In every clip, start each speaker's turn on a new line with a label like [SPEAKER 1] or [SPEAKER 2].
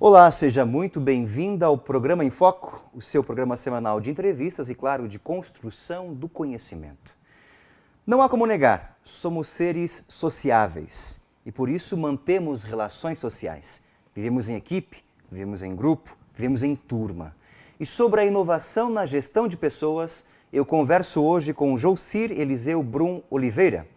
[SPEAKER 1] Olá, seja muito bem-vinda ao Programa em Foco, o seu programa semanal de entrevistas e, claro, de construção do conhecimento. Não há como negar, somos seres sociáveis e por isso mantemos relações sociais. Vivemos em equipe, vivemos em grupo, vivemos em turma. E sobre a inovação na gestão de pessoas, eu converso hoje com Joucir Eliseu Brum Oliveira.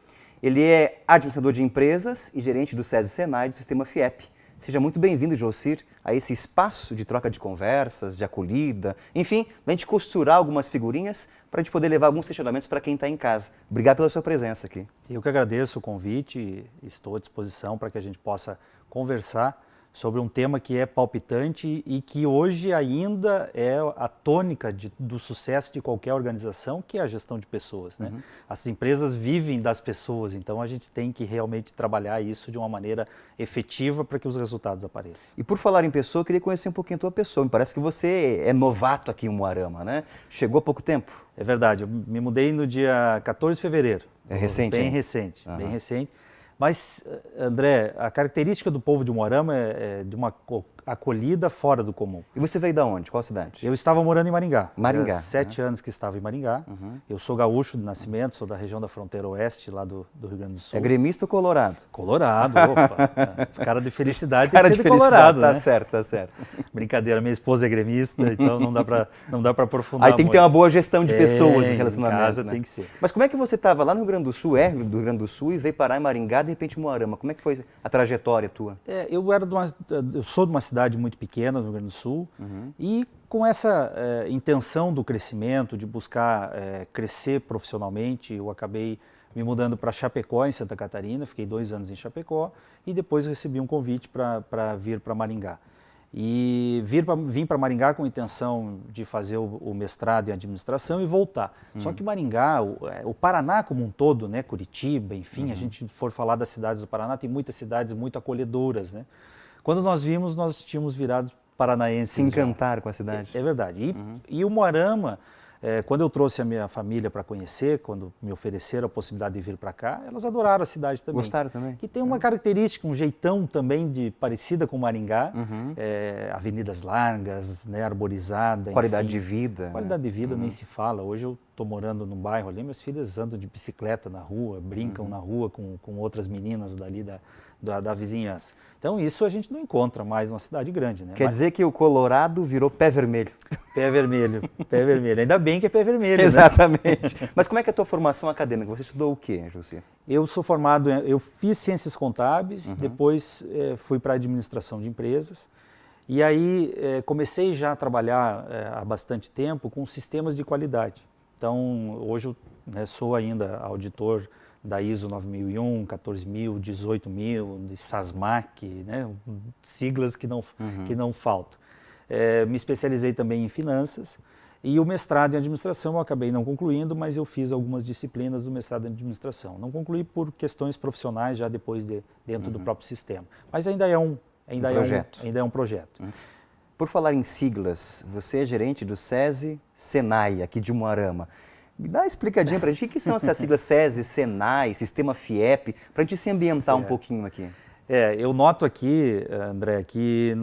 [SPEAKER 1] Ele é administrador de empresas e gerente do SESI Senai do Sistema FIEP. Seja muito bem-vindo, Joucir, a esse espaço de troca de conversas, de acolhida, enfim, da gente costurar algumas figurinhas para a gente poder levar alguns questionamentos para quem está em casa. Obrigado pela sua presença aqui.
[SPEAKER 2] Eu que agradeço o convite e estou à disposição para que a gente possa conversar sobre um tema que é palpitante e que hoje ainda é a tônica do sucesso de qualquer organização, que é a gestão de pessoas, né? As empresas vivem das pessoas, então a gente tem que realmente trabalhar isso de uma maneira efetiva para que os resultados apareçam.
[SPEAKER 1] E por falar em pessoa, eu queria conhecer um pouquinho a tua pessoa. Me parece que você é novato aqui em Umuarama, né? Chegou há pouco tempo.
[SPEAKER 2] É verdade, eu me mudei no dia 14 de fevereiro.
[SPEAKER 1] É recente,
[SPEAKER 2] bem
[SPEAKER 1] hein?
[SPEAKER 2] recente, bem recente. Mas, André, a característica do povo de Umuarama é de uma acolhida fora do comum.
[SPEAKER 1] E você veio de onde? Qual cidade?
[SPEAKER 2] Eu estava morando em Maringá.
[SPEAKER 1] Maringá.
[SPEAKER 2] Há 7 anos que estava em Maringá. Eu sou gaúcho de nascimento, sou da região da fronteira oeste, lá do Rio Grande do Sul.
[SPEAKER 1] É gremista ou colorado?
[SPEAKER 2] Colorado, opa. Cara de felicidade
[SPEAKER 1] Cara
[SPEAKER 2] tem
[SPEAKER 1] de
[SPEAKER 2] que ser
[SPEAKER 1] felicidade,
[SPEAKER 2] colorado,
[SPEAKER 1] tá
[SPEAKER 2] né?
[SPEAKER 1] certo, tá certo.
[SPEAKER 2] Brincadeira, minha esposa é gremista, então não dá para aprofundar
[SPEAKER 1] Aí tem que ter uma boa gestão de pessoas
[SPEAKER 2] em
[SPEAKER 1] em relacionamento,
[SPEAKER 2] casa
[SPEAKER 1] né?
[SPEAKER 2] tem que ser.
[SPEAKER 1] Mas como é que você estava lá no Rio Grande do Sul, do Rio Grande do Sul, e veio parar em Maringá, de repente em Umuarama? Como é que foi a trajetória tua?
[SPEAKER 2] Eu sou de uma cidade muito pequena, no Rio Grande do Sul, e com essa intenção do crescimento, de buscar crescer profissionalmente, eu acabei me mudando para Chapecó, em Santa Catarina, fiquei 2 anos em Chapecó, e depois recebi um convite para vir para Maringá. E vim para Maringá com a intenção de fazer o mestrado em administração e voltar. Só que Maringá, o Paraná como um todo, né, Curitiba, enfim, a gente for falar das cidades do Paraná, tem muitas cidades muito acolhedoras, né? Quando nós vimos, nós tínhamos virado paranaenses.
[SPEAKER 1] Se encantaram com a cidade?
[SPEAKER 2] É verdade. E o Umuarama, quando eu trouxe a minha família para conhecer, quando me ofereceram a possibilidade de vir para cá, elas adoraram a cidade também.
[SPEAKER 1] Gostaram também?
[SPEAKER 2] Que tem uma característica, um jeitão também parecida com Maringá, avenidas largas, né, arborizada.
[SPEAKER 1] Qualidade
[SPEAKER 2] enfim.
[SPEAKER 1] de vida.
[SPEAKER 2] Qualidade de vida nem se fala. Hoje eu estou morando num bairro ali, minhas filhas andam de bicicleta na rua, brincam na rua com outras meninas dali da vizinhança. Então isso a gente não encontra mais numa cidade grande, né?
[SPEAKER 1] Quer dizer que o Colorado virou pé vermelho.
[SPEAKER 2] Pé vermelho, pé vermelho. Ainda bem que é pé vermelho,
[SPEAKER 1] Exatamente. Né? Mas como é que é a tua formação acadêmica? Você estudou o quê, Joucir?
[SPEAKER 2] Eu sou formado, eu fiz ciências contábeis, depois fui para administração de empresas e aí comecei já a trabalhar há bastante tempo com sistemas de qualidade. Então hoje eu sou ainda auditor da ISO 9001, 14000, 18000, de SASMAC, né? Siglas que não faltam. Me especializei também em finanças e o mestrado em administração eu acabei não concluindo, mas eu fiz algumas disciplinas do mestrado em administração. Não concluí por questões profissionais já depois dentro do próprio sistema, mas ainda é um projeto.
[SPEAKER 1] Por falar em siglas, você é gerente do SESI Senai, aqui de Umuarama. Me dá uma explicadinha para a gente, o que são essas siglas SESI, Senai, Sistema FIEP, para a gente se ambientar um pouquinho aqui.
[SPEAKER 2] Eu noto aqui, André, que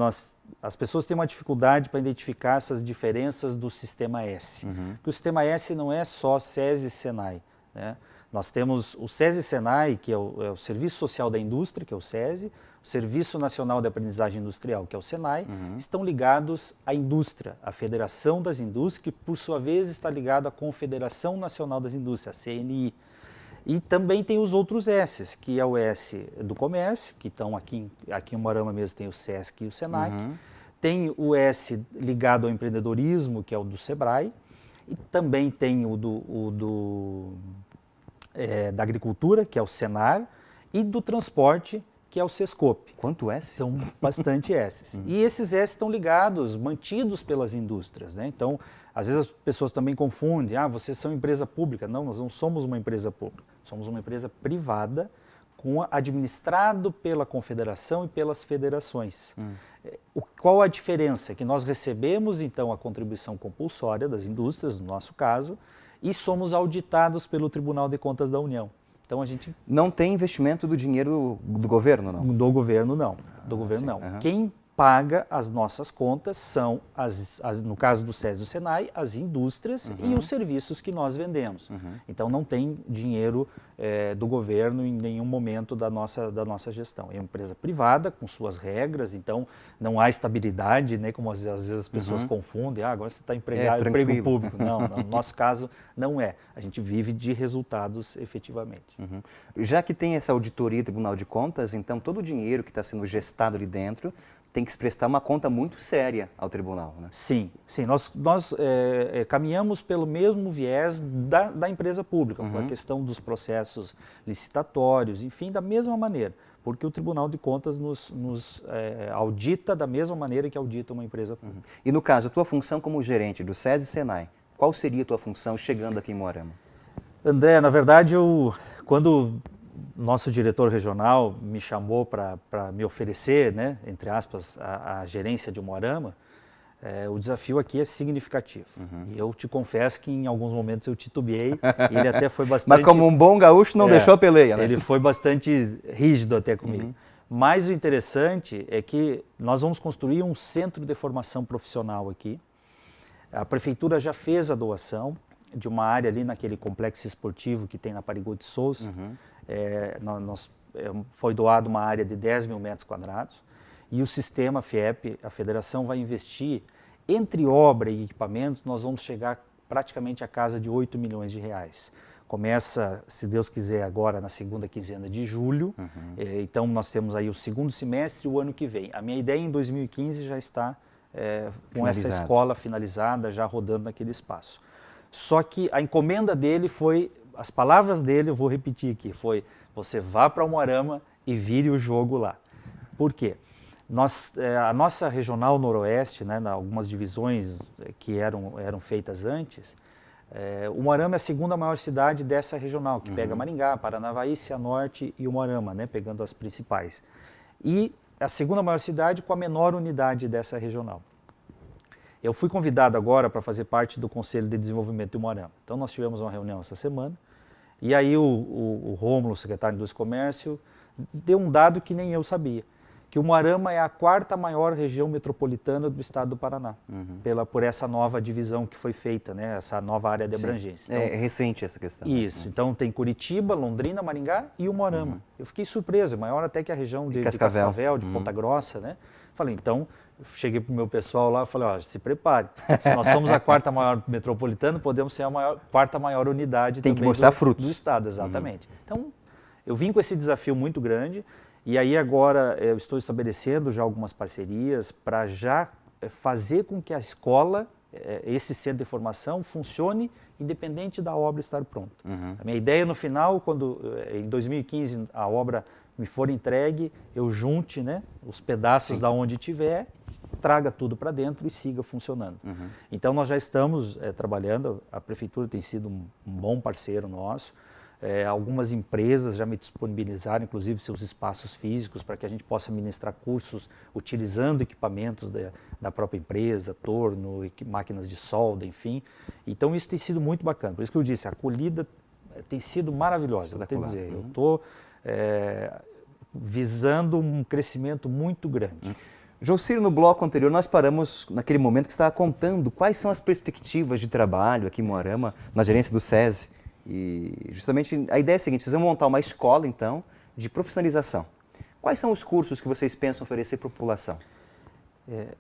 [SPEAKER 2] as pessoas têm uma dificuldade para identificar essas diferenças do Sistema S. Porque o Sistema S não é só SESI e Senai, né? Nós temos o SESI Senai, que é o Serviço Social da Indústria, que é o SESI, o Serviço Nacional de Aprendizagem Industrial, que é o SENAI, estão ligados à indústria, à Federação das Indústrias, que por sua vez está ligado à Confederação Nacional das Indústrias, a CNI. E também tem os outros S's, que é o S do comércio, que estão aqui em Umuarama mesmo tem o SESC e o SENAC. Tem o S ligado ao empreendedorismo, que é o do SEBRAE. E também tem da agricultura, que é o SENAR. E do transporte, que é o SESCOP.
[SPEAKER 1] Quanto S?
[SPEAKER 2] São bastante S's. E esses S estão ligados, mantidos pelas indústrias, né? Então, às vezes as pessoas também confundem, vocês são empresa pública. Não, nós não somos uma empresa pública. Somos uma empresa privada, administrado pela confederação e pelas federações. Qual a diferença? É que nós recebemos, então, a contribuição compulsória das indústrias, no nosso caso, e somos auditados pelo Tribunal de Contas da União. Então a gente...
[SPEAKER 1] Não tem investimento do dinheiro do governo, não?
[SPEAKER 2] Do governo, não. Do governo, não.
[SPEAKER 1] Uhum.
[SPEAKER 2] Quem paga as nossas contas, são, no caso do SESI e do SENAI, as indústrias e os serviços que nós vendemos. Então não tem dinheiro do governo em nenhum momento da nossa gestão. É uma empresa privada, com suas regras, então não há estabilidade, né, como às vezes as pessoas confundem, agora você está empregado, emprego público. Não, no nosso caso não é. A gente vive de resultados efetivamente.
[SPEAKER 1] Já que tem essa auditoria do Tribunal de Contas, então todo o dinheiro que está sendo gestado ali dentro tem que se prestar uma conta muito séria ao tribunal, né?
[SPEAKER 2] Sim, nós caminhamos pelo mesmo viés da empresa pública, com a questão dos processos licitatórios, enfim, da mesma maneira, porque o Tribunal de Contas nos audita da mesma maneira que audita uma empresa pública.
[SPEAKER 1] E no caso, a tua função como gerente do SESI e SENAI, qual seria a tua função chegando aqui em Moarama?
[SPEAKER 2] André, na verdade, quando nosso diretor regional me chamou para me oferecer, né, entre aspas, a gerência de Moarama, o desafio aqui é significativo. E eu te confesso que em alguns momentos eu titubeei, e ele até foi bastante...
[SPEAKER 1] Mas como um bom gaúcho não deixou a peleia, né?
[SPEAKER 2] Ele foi bastante rígido até comigo. Mas o interessante é que nós vamos construir um centro de formação profissional aqui. A prefeitura já fez a doação de uma área ali naquele complexo esportivo que tem na Parigot de Souza. Foi doado uma área de 10 mil metros quadrados e o sistema FIEP, a federação, vai investir, entre obra e equipamentos, nós vamos chegar praticamente à casa de 8 milhões de reais. Começa, se Deus quiser, agora na segunda quinzena de julho, então nós temos aí o segundo semestre e o ano que vem. A minha ideia em 2015 já está com essa escola finalizada, já rodando naquele espaço. Só que a encomenda dele foi, as palavras dele, eu vou repetir aqui, foi: você vá para Moarama e vire o jogo lá. Por quê? A nossa regional noroeste, né, algumas divisões que eram feitas antes, o Moarama é a segunda maior cidade dessa regional, que pega Maringá, Paranavaí, Cianorte e o Moarama, né, pegando as principais. E a segunda maior cidade com a menor unidade dessa regional. Eu fui convidado agora para fazer parte do Conselho de Desenvolvimento de Moarama. Então nós tivemos uma reunião essa semana, e aí o Rômulo, secretário do Comércio, deu um dado que nem eu sabia, que o Moarama é a quarta maior região metropolitana do estado do Paraná, por essa nova divisão que foi feita, né, essa nova área de abrangência. Então,
[SPEAKER 1] é recente essa questão.
[SPEAKER 2] Isso, então tem Curitiba, Londrina, Maringá e o Moarama. Eu fiquei surpreso, maior até que a região de Cascavel, de Ponta Grossa, né? Falei, então, cheguei para o meu pessoal lá e falei, ó, se prepare, se nós somos a quarta maior metropolitana, podemos ser a quarta maior unidade
[SPEAKER 1] tem também que mostrar frutos
[SPEAKER 2] do estado, exatamente. Então, eu vim com esse desafio muito grande, e aí agora eu estou estabelecendo já algumas parcerias para já fazer com que a escola, esse centro de formação, funcione independente da obra estar pronta. A minha ideia no final, quando em 2015 a obra me for entregue, eu junte, né, os pedaços da onde tiver, traga tudo para dentro e siga funcionando. Então nós já estamos trabalhando, a prefeitura tem sido um bom parceiro nosso, algumas empresas já me disponibilizaram, inclusive, seus espaços físicos para que a gente possa ministrar cursos utilizando equipamentos da própria empresa, torno, máquinas de solda, enfim. Então isso tem sido muito bacana. Por isso que eu disse, a acolhida tem sido maravilhosa. Vou te dizer, eu estou visando um crescimento muito grande.
[SPEAKER 1] Jocir, no bloco anterior nós paramos naquele momento que você estava contando quais são as perspectivas de trabalho aqui em Moarama, na gerência do SESI. E justamente a ideia é a seguinte: vocês vão montar uma escola, então, de profissionalização. Quais são os cursos que vocês pensam oferecer para a população?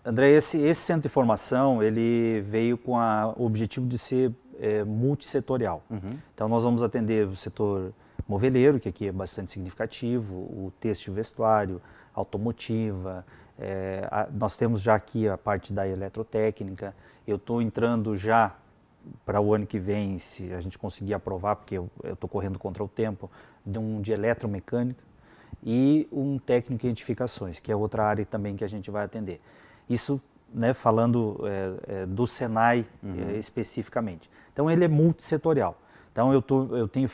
[SPEAKER 2] André, esse centro de formação, ele veio com o objetivo de ser multissetorial. Então nós vamos atender o setor moveleiro, que aqui é bastante significativo, o têxtil e vestuário, automotiva, nós temos já aqui a parte da eletrotécnica. Eu estou entrando já para o ano que vem, se a gente conseguir aprovar, porque eu estou correndo contra o tempo, de eletromecânica e um técnico em edificações, que é outra área também que a gente vai atender. Isso, né, falando do SENAI especificamente. Então ele é multissetorial. Então eu tenho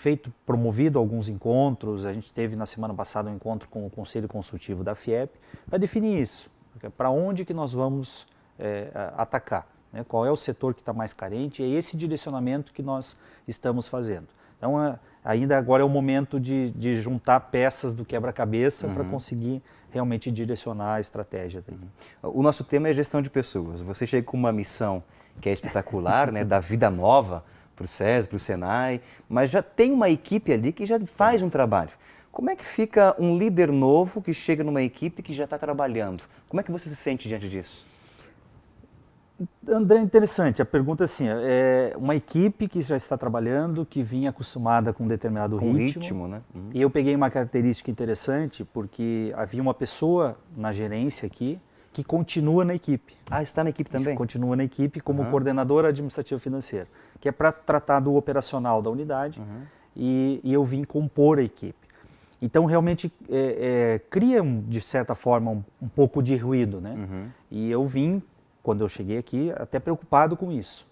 [SPEAKER 2] promovido alguns encontros, a gente teve na semana passada um encontro com o Conselho Consultivo da FIEP, para definir isso, para onde que nós vamos atacar, né? Qual é o setor que está mais carente, é esse direcionamento que nós estamos fazendo. Então ainda agora é o momento de juntar peças do quebra-cabeça para conseguir realmente direcionar a estratégia dele.
[SPEAKER 1] O nosso tema é gestão de pessoas. Você chega com uma missão que é espetacular, né, da vida nova para o SESI, para o Senai, mas já tem uma equipe ali que já faz um trabalho. Como é que fica um líder novo que chega numa equipe que já está trabalhando? Como é que você se sente diante disso?
[SPEAKER 2] André, interessante. A pergunta é assim, é uma equipe que já está trabalhando, que vinha acostumada com um determinado ritmo.
[SPEAKER 1] Né?
[SPEAKER 2] E eu peguei uma característica interessante, porque havia uma pessoa na gerência aqui que continua na equipe.
[SPEAKER 1] Ah, está na equipe também?
[SPEAKER 2] Continua na equipe como coordenadora administrativa financeira, que é para tratar do operacional da unidade, e eu vim compor a equipe. Então, realmente, cria, de certa forma, um pouco de ruído, né? E eu vim, quando eu cheguei aqui, até preocupado com isso.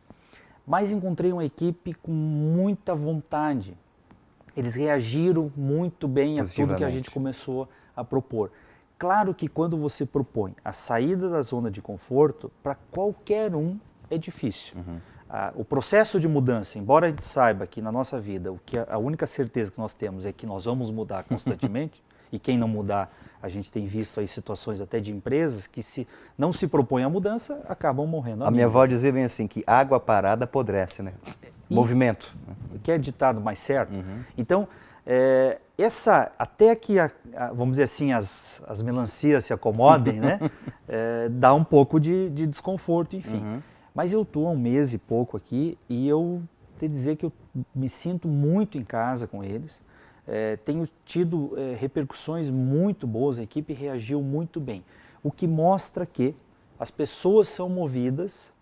[SPEAKER 2] Mas encontrei uma equipe com muita vontade. Eles reagiram muito bem a tudo que a gente começou a propor. Claro que quando você propõe a saída da zona de conforto, para qualquer um é difícil. O processo de mudança, embora a gente saiba que na nossa vida a única certeza que nós temos é que nós vamos mudar constantemente, e quem não mudar, a gente tem visto aí situações até de empresas que não se propõem a mudança, acabam morrendo.
[SPEAKER 1] A minha avó dizia bem assim, que água parada apodrece, né? Movimento.
[SPEAKER 2] Que é ditado mais certo. Então, até que, vamos dizer assim, as melancias se acomodem, né? Dá um pouco de desconforto, enfim. Mas eu estou há um mês e pouco aqui e eu tenho que dizer que eu me sinto muito em casa com eles. Tenho tido repercussões muito boas, a equipe reagiu muito bem. O que mostra que as pessoas são movidas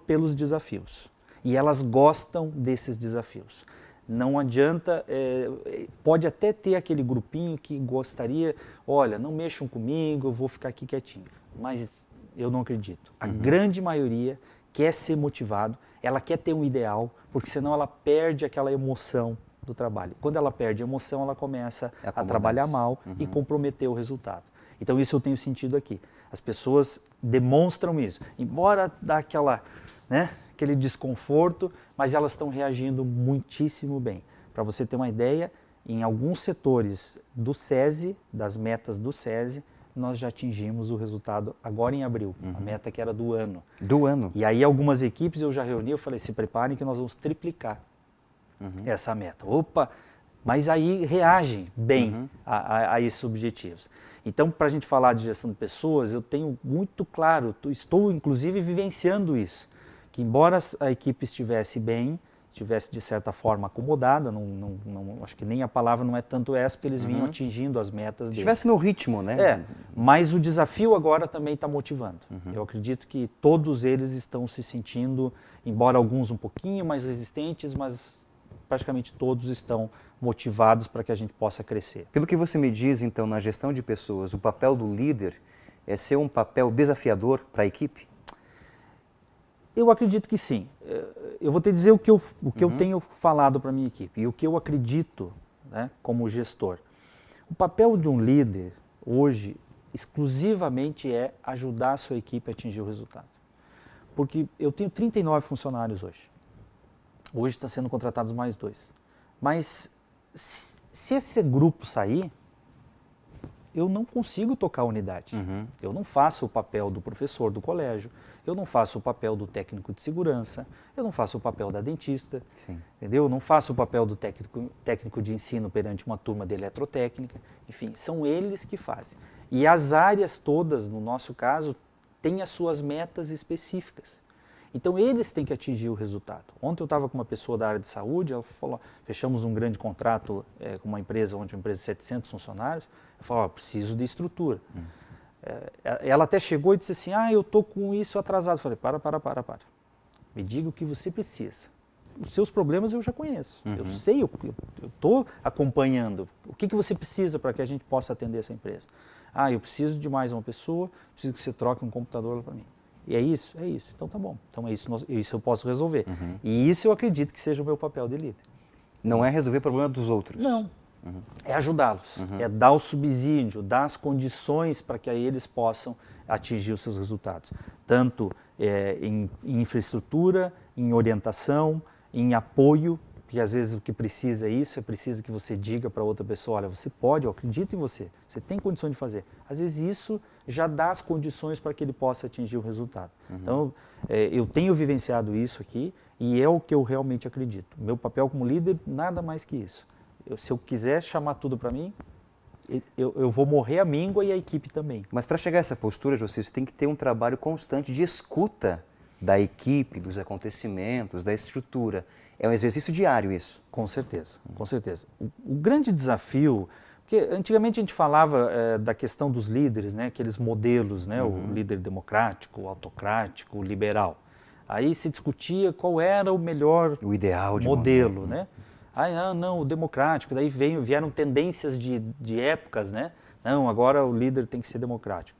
[SPEAKER 2] pelos desafios e elas gostam desses desafios. Não adianta, pode até ter aquele grupinho que gostaria, olha, não mexam comigo, eu vou ficar aqui quietinho. Mas eu não acredito. A grande maioria quer ser motivado, ela quer ter um ideal, porque senão ela perde aquela emoção do trabalho. Quando ela perde a emoção, ela começa a trabalhar mal e comprometer o resultado. Então isso eu tenho sentido aqui. As pessoas demonstram isso. Embora dá aquele desconforto, mas elas estão reagindo muitíssimo bem. Para você ter uma ideia, em alguns setores do SESI, das metas do SESI, nós já atingimos o resultado agora em abril, a meta que era do ano.
[SPEAKER 1] Do ano?
[SPEAKER 2] E aí algumas equipes eu já reuni, eu falei, se preparem que nós vamos triplicar essa meta. Opa, mas aí reagem bem a esses objetivos. Então, para a gente falar de gestão de pessoas, eu tenho muito claro, estou inclusive vivenciando isso, que embora a equipe estivesse bem, estivesse de certa forma acomodada, acho que nem a palavra não é tanto essa, porque eles vinham atingindo as metas deles.
[SPEAKER 1] Estivesse no ritmo, né?
[SPEAKER 2] Mas o desafio agora também está motivando. Eu acredito que todos eles estão se sentindo, embora alguns um pouquinho mais resistentes, mas praticamente todos estão motivados para que a gente possa crescer.
[SPEAKER 1] Pelo que você me diz, então, na gestão de pessoas, o papel do líder é ser um papel desafiador para a equipe?
[SPEAKER 2] Eu acredito que sim. Eu vou te dizer o que eu tenho falado para a minha equipe e o que eu acredito, né, como gestor. O papel de um líder, hoje, exclusivamente é ajudar a sua equipe a atingir o resultado. Porque eu tenho 39 funcionários hoje. Hoje está sendo contratados mais 2. Mas se esse grupo sair, eu não consigo tocar a unidade. Eu não faço o papel do professor do colégio, eu não faço o papel do técnico de segurança, eu não faço o papel da dentista, entendeu? Eu não faço o papel do técnico de ensino perante uma turma de eletrotécnica. Enfim, são eles que fazem. E as áreas todas, no nosso caso, têm as suas metas específicas. Então, eles têm que atingir o resultado. Ontem eu estava com uma pessoa da área de saúde, ela falou, fechamos um grande contrato com uma empresa de 700 funcionários, eu falei, preciso de estrutura. Ela até chegou e disse assim, eu estou com isso atrasado. Eu falei, para. Me diga o que você precisa. Os seus problemas eu já conheço. Eu sei, eu estou acompanhando. O que você precisa para que a gente possa atender essa empresa? Eu preciso de mais uma pessoa, preciso que você troque um computador lá para mim. E é isso? É isso. Então tá bom. Então é isso, isso eu posso resolver. E isso eu acredito que seja o meu papel de líder.
[SPEAKER 1] Não é resolver o problema dos outros.
[SPEAKER 2] Não. É ajudá-los. É dar o subsídio, dar as condições para que eles possam atingir os seus resultados. Tanto em infraestrutura, em orientação, em apoio, porque às vezes o que precisa é isso, é preciso que você diga para outra pessoa, olha, você pode, eu acredito em você, você tem condições de fazer. Às vezes isso já dá as condições para que ele possa atingir o resultado. Então, eu tenho vivenciado isso aqui e é o que eu realmente acredito. Meu papel como líder, nada mais que isso. Se eu quiser chamar tudo para mim, eu vou morrer a míngua e a equipe também.
[SPEAKER 1] Mas para chegar a essa postura, José, você tem que ter um trabalho constante de escuta da equipe, dos acontecimentos, da estrutura. É um exercício diário isso.
[SPEAKER 2] Com certeza, com certeza. O grande desafio, porque antigamente a gente falava da questão dos líderes, né, aqueles modelos, né, o líder democrático, o autocrático, o liberal. Aí se discutia qual era o melhor
[SPEAKER 1] o ideal de
[SPEAKER 2] modelo, né? Não, o democrático, daí vieram tendências de épocas, né? Não, agora o líder tem que ser democrático.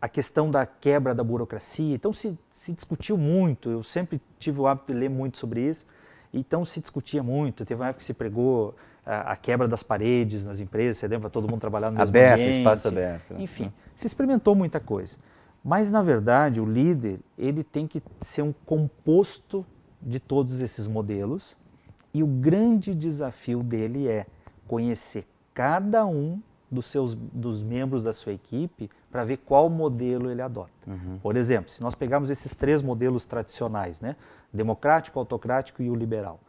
[SPEAKER 2] A questão da quebra da burocracia, então se discutiu muito, eu sempre tive o hábito de ler muito sobre isso, então se discutia muito, teve uma época que se pregou a quebra das paredes nas empresas, você lembra, todo mundo trabalhar no mesmo ambiente.
[SPEAKER 1] Espaço aberto. Né?
[SPEAKER 2] Enfim, se experimentou muita coisa. Mas, na verdade, o líder, ele tem que ser um composto de todos esses modelos e o grande desafio dele é conhecer cada um dos membros da sua equipe para ver qual modelo ele adota. Por exemplo, se nós pegarmos esses 3 modelos tradicionais, né? Democrático, autocrático e o liberal.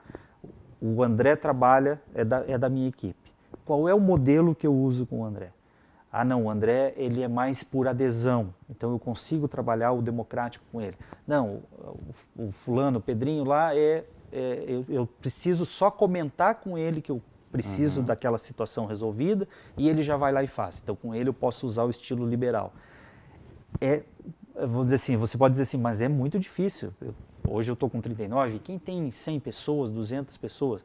[SPEAKER 2] O André trabalha, é da minha equipe. Qual é o modelo que eu uso com o André? Não, o André ele é mais por adesão, então eu consigo trabalhar o democrático com ele. Não, o fulano, o Pedrinho lá, eu preciso só comentar com ele que eu preciso daquela situação resolvida e ele já vai lá e faz. Então, com ele eu posso usar o estilo liberal. Vou dizer assim, você pode dizer assim, mas é muito difícil. Hoje eu estou com 39, quem tem 100 pessoas, 200 pessoas?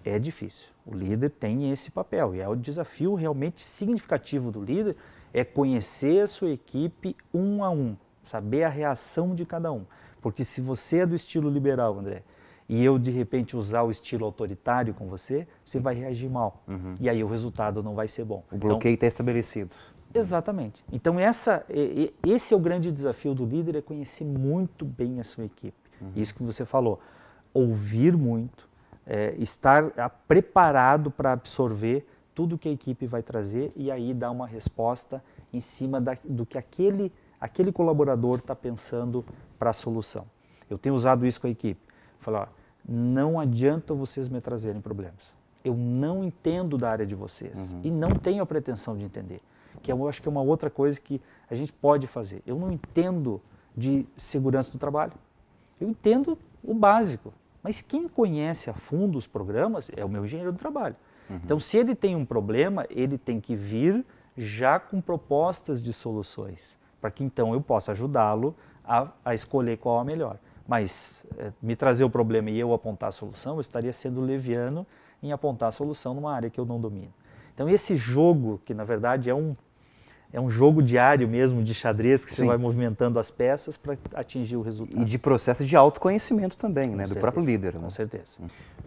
[SPEAKER 2] É difícil. O líder tem esse papel e é o desafio realmente significativo do líder é conhecer a sua equipe um a um, saber a reação de cada um. Porque se você é do estilo liberal, André, e eu de repente usar o estilo autoritário com você, você vai reagir mal. E aí o resultado não vai ser bom.
[SPEAKER 1] O bloqueio está estabelecido.
[SPEAKER 2] Exatamente. Então esse é o grande desafio do líder, é conhecer muito bem a sua equipe. Isso que você falou, ouvir muito, estar preparado para absorver tudo que a equipe vai trazer e aí dar uma resposta em cima do que aquele colaborador está pensando para a solução. Eu tenho usado isso com a equipe. Falar, não adianta vocês me trazerem problemas. Eu não entendo da área de vocês e não tenho a pretensão de entender. Que eu acho que é uma outra coisa que a gente pode fazer. Eu não entendo de segurança do trabalho. Eu entendo o básico. Mas quem conhece a fundo os programas é o meu engenheiro do trabalho. Então, se ele tem um problema, ele tem que vir já com propostas de soluções, para que então eu possa ajudá-lo a escolher qual a melhor. Mas me trazer o problema e eu apontar a solução, eu estaria sendo leviano em apontar a solução numa área que eu não domino. Então esse jogo, que na verdade é um jogo diário mesmo de xadrez, que você vai movimentando as peças para atingir o resultado.
[SPEAKER 1] E de processo de autoconhecimento também, né, do próprio líder. Né?
[SPEAKER 2] Com certeza.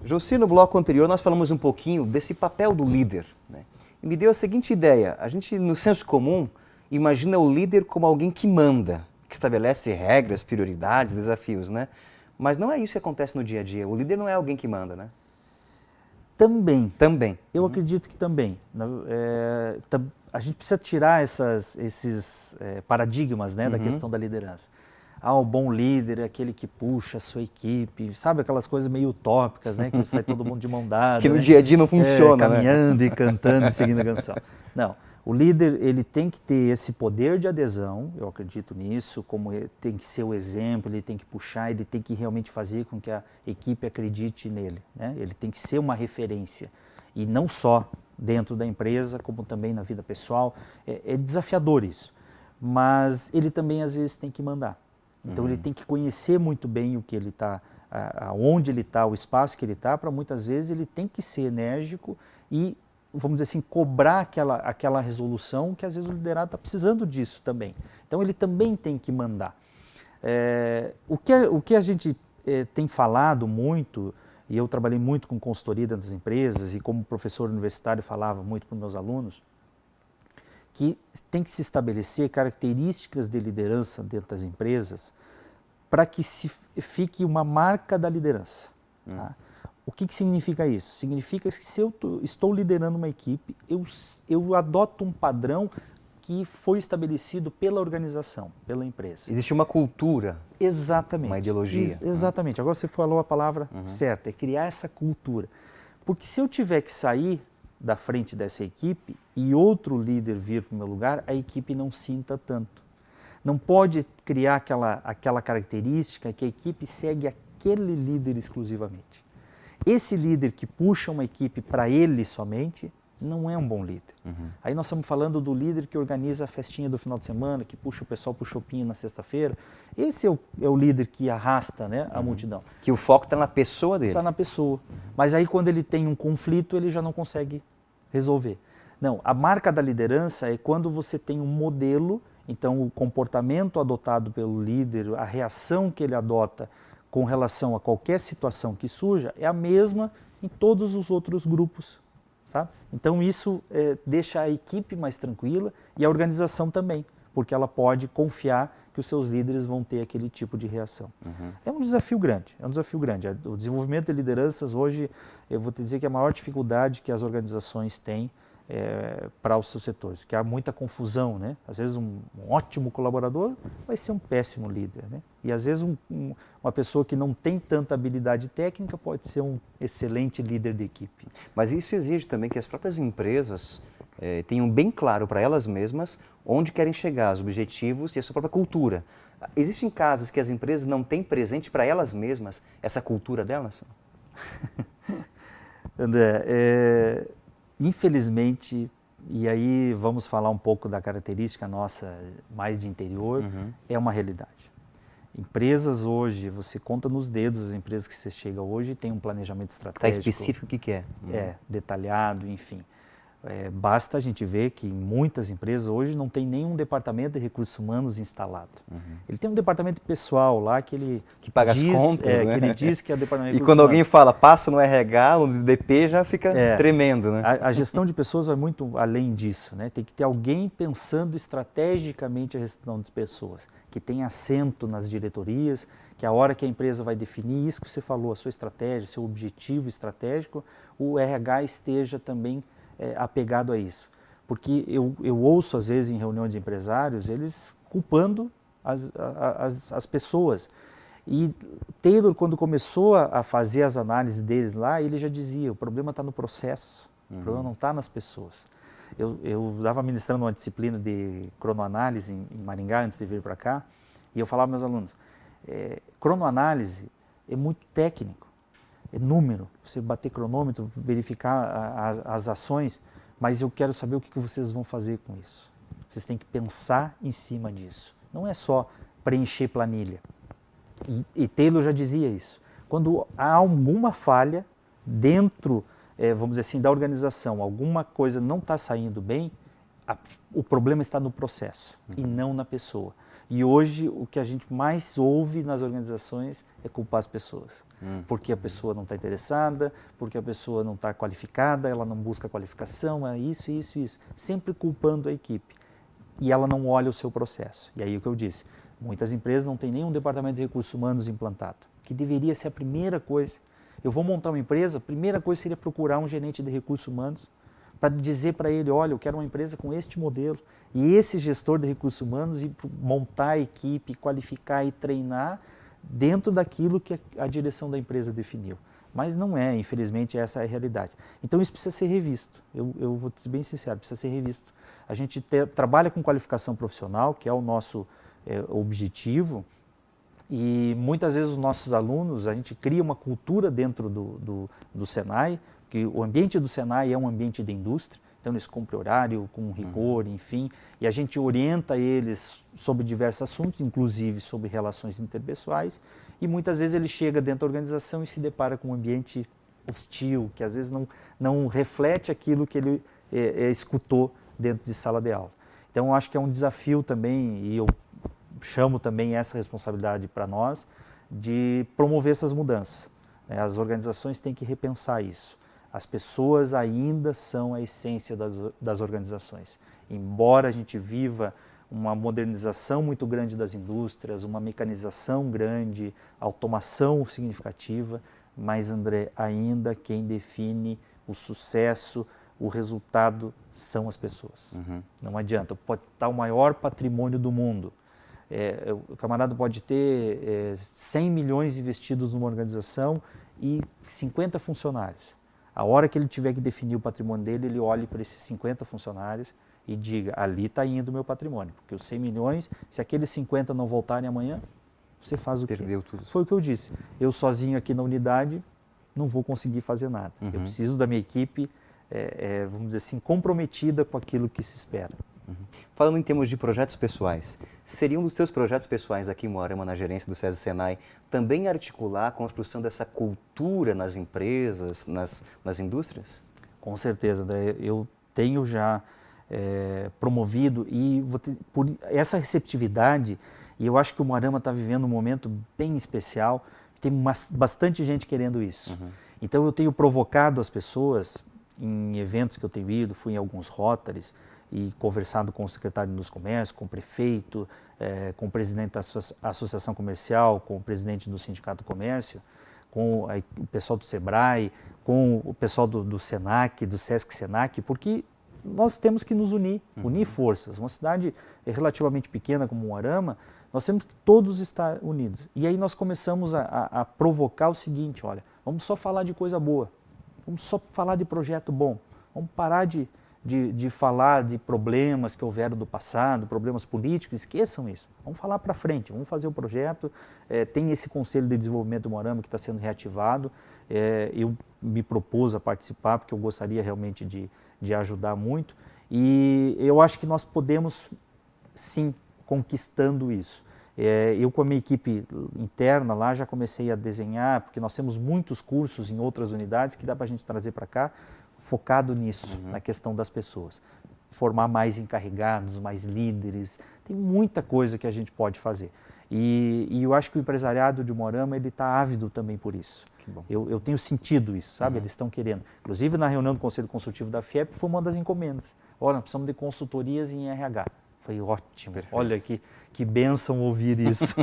[SPEAKER 1] José, no bloco anterior nós falamos um pouquinho desse papel do líder. Né? E me deu a seguinte ideia, a gente no senso comum imagina o líder como alguém que manda, que estabelece regras, prioridades, desafios, né? Mas não é isso que acontece no dia a dia. O líder não é alguém que manda, né?
[SPEAKER 2] Também. Eu acredito que também. A gente precisa tirar esses paradigmas, né, da questão da liderança. O bom líder é aquele que puxa a sua equipe, sabe aquelas coisas meio utópicas, né, que sai todo mundo de mão dada.
[SPEAKER 1] Que no dia a dia não funciona,
[SPEAKER 2] caminhando e cantando e seguindo a canção. Não. O líder, ele tem que ter esse poder de adesão, eu acredito nisso, como ele tem que ser o exemplo, ele tem que puxar, ele tem que realmente fazer com que a equipe acredite nele, né? Ele tem que ser uma referência, e não só dentro da empresa, como também na vida pessoal. É desafiador isso, mas ele também às vezes tem que mandar. Então ele tem que conhecer muito bem o que ele está, onde ele está, o espaço que ele está, para muitas vezes ele tem que ser enérgico e, vamos dizer assim, cobrar aquela resolução que às vezes o liderado está precisando disso também. Então ele também tem que mandar. O que a gente tem falado muito, e eu trabalhei muito com consultoria das empresas e como professor universitário falava muito para os meus alunos, que tem que se estabelecer características de liderança dentro das empresas para que se fique uma marca da liderança. Tá? O que significa isso? Significa que se eu estou liderando uma equipe, eu adoto um padrão que foi estabelecido pela organização, pela empresa.
[SPEAKER 1] Existe uma cultura.
[SPEAKER 2] Exatamente.
[SPEAKER 1] Uma ideologia.
[SPEAKER 2] Exatamente. Agora você falou a palavra certa, é criar essa cultura. Porque se eu tiver que sair da frente dessa equipe e outro líder vir para o meu lugar, a equipe não sinta tanto. Não pode criar aquela característica que a equipe segue aquele líder exclusivamente. Esse líder que puxa uma equipe para ele somente não é um bom líder. Aí nós estamos falando do líder que organiza a festinha do final de semana, que puxa o pessoal para o shopping na sexta-feira. Esse é o líder que arrasta, né, a multidão.
[SPEAKER 1] Que o foco está na pessoa dele.
[SPEAKER 2] Está na pessoa. Mas aí quando ele tem um conflito, ele já não consegue resolver. Não, a marca da liderança é quando você tem um modelo, então o comportamento adotado pelo líder, a reação que ele adota com relação a qualquer situação que surja, é a mesma em todos os outros grupos. Sabe? Então isso deixa a equipe mais tranquila e a organização também, porque ela pode confiar que os seus líderes vão ter aquele tipo de reação. É um desafio grande, O desenvolvimento de lideranças hoje, eu vou te dizer que a maior dificuldade que as organizações têm para os seus setores, que há muita confusão, né? Às vezes um ótimo colaborador vai ser um péssimo líder, né? E às vezes uma pessoa que não tem tanta habilidade técnica pode ser um excelente líder de equipe.
[SPEAKER 1] Mas isso exige também que as próprias empresas tenham bem claro para elas mesmas onde querem chegar, os objetivos e a sua própria cultura. Existem casos que as empresas não têm presente para elas mesmas essa cultura delas?
[SPEAKER 2] André, infelizmente, e aí vamos falar um pouco da característica nossa mais de interior, é uma realidade. Empresas hoje, você conta nos dedos as empresas que você chega hoje, tem um planejamento estratégico.
[SPEAKER 1] Está específico o que é.
[SPEAKER 2] Detalhado, enfim. Basta a gente ver que muitas empresas hoje não tem nenhum departamento de recursos humanos instalado. Ele tem um departamento pessoal lá que ele
[SPEAKER 1] que paga as contas, né?
[SPEAKER 2] Que ele diz que é o departamento de
[SPEAKER 1] E
[SPEAKER 2] recursos
[SPEAKER 1] quando
[SPEAKER 2] humanos.
[SPEAKER 1] alguém fala, passa no RH, no DP, já fica tremendo, né?
[SPEAKER 2] A gestão de pessoas vai muito além disso, né? Tem que ter alguém pensando estrategicamente a gestão de pessoas, que tem assento nas diretorias, que a hora que a empresa vai definir isso que você falou, a sua estratégia, seu objetivo estratégico, o RH esteja também apegado a isso. Porque eu ouço, às vezes, em reuniões de empresários, eles culpando as pessoas. E Taylor, quando começou a fazer as análises deles lá, ele já dizia, o problema está no processo, o problema não está nas pessoas. Eu estava ministrando uma disciplina de cronoanálise em Maringá, antes de vir para cá, e eu falava aos meus alunos, cronoanálise é muito técnico, é número, você bater cronômetro, verificar as ações, mas eu quero saber o que vocês vão fazer com isso. Vocês têm que pensar em cima disso. Não é só preencher planilha. E Taylor já dizia isso. Quando há alguma falha dentro, vamos dizer assim, da organização, alguma coisa não está saindo bem, o problema está no processo e não na pessoa. E hoje o que a gente mais ouve nas organizações é culpar as pessoas. Porque a pessoa não está interessada, porque a pessoa não está qualificada, ela não busca qualificação, é isso. Sempre culpando a equipe. E ela não olha o seu processo. E aí o que eu disse, muitas empresas não têm nenhum departamento de recursos humanos implantado, que deveria ser a primeira coisa. Eu vou montar uma empresa, a primeira coisa seria procurar um gerente de recursos humanos para dizer para ele, olha, eu quero uma empresa com este modelo. E esse gestor de recursos humanos e montar a equipe, qualificar e treinar dentro daquilo que a direção da empresa definiu. Mas não é, infelizmente, essa é a realidade. Então isso precisa ser revisto. Eu vou ser bem sincero, precisa ser revisto. A gente trabalha com qualificação profissional, que é o nosso objetivo, e muitas vezes os nossos alunos, a gente cria uma cultura dentro do Senai, que o ambiente do Senai é um ambiente de indústria, então eles cumprem horário, com rigor, enfim, e a gente orienta eles sobre diversos assuntos, inclusive sobre relações interpessoais, e muitas vezes ele chega dentro da organização e se depara com um ambiente hostil, que às vezes não reflete aquilo que ele escutou dentro de sala de aula. Então eu acho que é um desafio também, e eu chamo também essa responsabilidade para nós, de promover essas mudanças. As organizações têm que repensar isso. As pessoas ainda são a essência das organizações. Embora a gente viva uma modernização muito grande das indústrias, uma mecanização grande, automação significativa, mas, André, ainda quem define o sucesso, o resultado são as pessoas. Não adianta, pode estar o maior patrimônio do mundo. O camarada pode ter 100 milhões investidos numa organização e 50 funcionários. A hora que ele tiver que definir o patrimônio dele, ele olhe para esses 50 funcionários e diga, ali está indo o meu patrimônio. Porque os 100 milhões, se aqueles 50 não voltarem amanhã, você faz o quê?
[SPEAKER 1] Perdeu tudo.
[SPEAKER 2] Foi o que eu disse. Eu sozinho aqui na unidade não vou conseguir fazer nada. Eu preciso da minha equipe, vamos dizer assim, comprometida com aquilo que se espera.
[SPEAKER 1] Falando em termos de projetos pessoais, seria um dos seus projetos pessoais aqui em Moarama, na gerência do SESI Senai, também articular a construção dessa cultura nas empresas, nas indústrias?
[SPEAKER 2] Com certeza, André. Eu tenho já promovido e por essa receptividade, e eu acho que o Moarama está vivendo um momento bem especial, tem bastante gente querendo isso. Então eu tenho provocado as pessoas em eventos que eu tenho ido, fui em alguns Rotaries e conversado com o secretário dos Comércios, com o prefeito, com o presidente da Associação Comercial, com o presidente do Sindicato do Comércio, com o pessoal do SEBRAE, com o pessoal do SENAC, do SESC Senac, porque nós temos que nos unir, unir forças. Uma cidade relativamente pequena como Moarama, nós temos que todos estar unidos. E aí nós começamos a provocar o seguinte, olha, vamos só falar de coisa boa, vamos só falar de projeto bom, vamos parar de falar de problemas que houveram do passado, problemas políticos, esqueçam isso. Vamos falar para frente, vamos fazer o projeto. Tem esse Conselho de Desenvolvimento do Moarama que está sendo reativado. Eu me propus a participar porque eu gostaria realmente de ajudar muito. E eu acho que nós podemos, sim, conquistando isso. Eu com a minha equipe interna lá já comecei a desenhar, porque nós temos muitos cursos em outras unidades que dá para a gente trazer para cá, focado nisso, na questão das pessoas. Formar mais encarregados, mais líderes, tem muita coisa que a gente pode fazer. E eu acho que o empresariado de Moarama está ávido também por isso. Eu tenho sentido isso, sabe? Eles estão querendo. Inclusive na reunião do Conselho Consultivo da FIEP foi uma das encomendas. Olha, nós precisamos de consultorias em RH. Foi ótimo. Perfeito. Olha que bênção ouvir isso.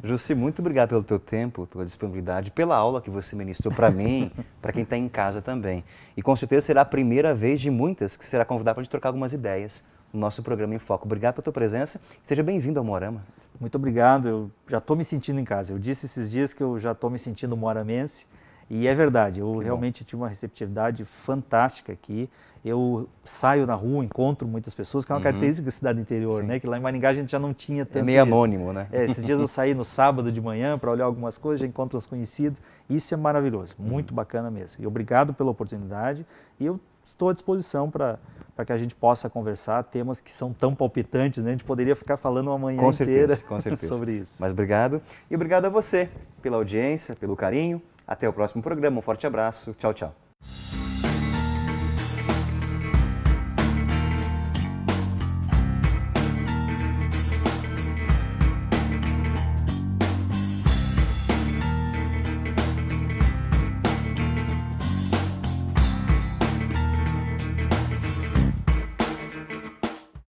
[SPEAKER 1] Jussi, muito obrigado pelo teu tempo, tua disponibilidade, pela aula que você ministrou para mim, para quem está em casa também. E com certeza será a primeira vez de muitas que será convidado para a gente trocar algumas ideias no nosso programa em Foco. Obrigado pela tua presença. Seja bem-vindo ao Moarama.
[SPEAKER 2] Muito obrigado. Eu já estou me sentindo em casa. Eu disse esses dias que eu já estou me sentindo moaramense. E é verdade, eu realmente tive uma receptividade fantástica aqui. Eu saio na rua, encontro muitas pessoas, que é uma característica da cidade interior, né? Que lá em Maringá a gente já não tinha tanto.
[SPEAKER 1] É meio anônimo, né?
[SPEAKER 2] Esses dias eu saí no sábado de manhã para olhar algumas coisas, já encontro os conhecidos. Isso é maravilhoso, muito bacana mesmo. E obrigado pela oportunidade e eu estou à disposição para que a gente possa conversar temas que são tão palpitantes, né? A gente poderia ficar falando uma manhã inteira sobre isso.
[SPEAKER 1] Mas obrigado. E obrigado a você pela audiência, pelo carinho. Até o próximo programa. Um forte abraço. Tchau, tchau.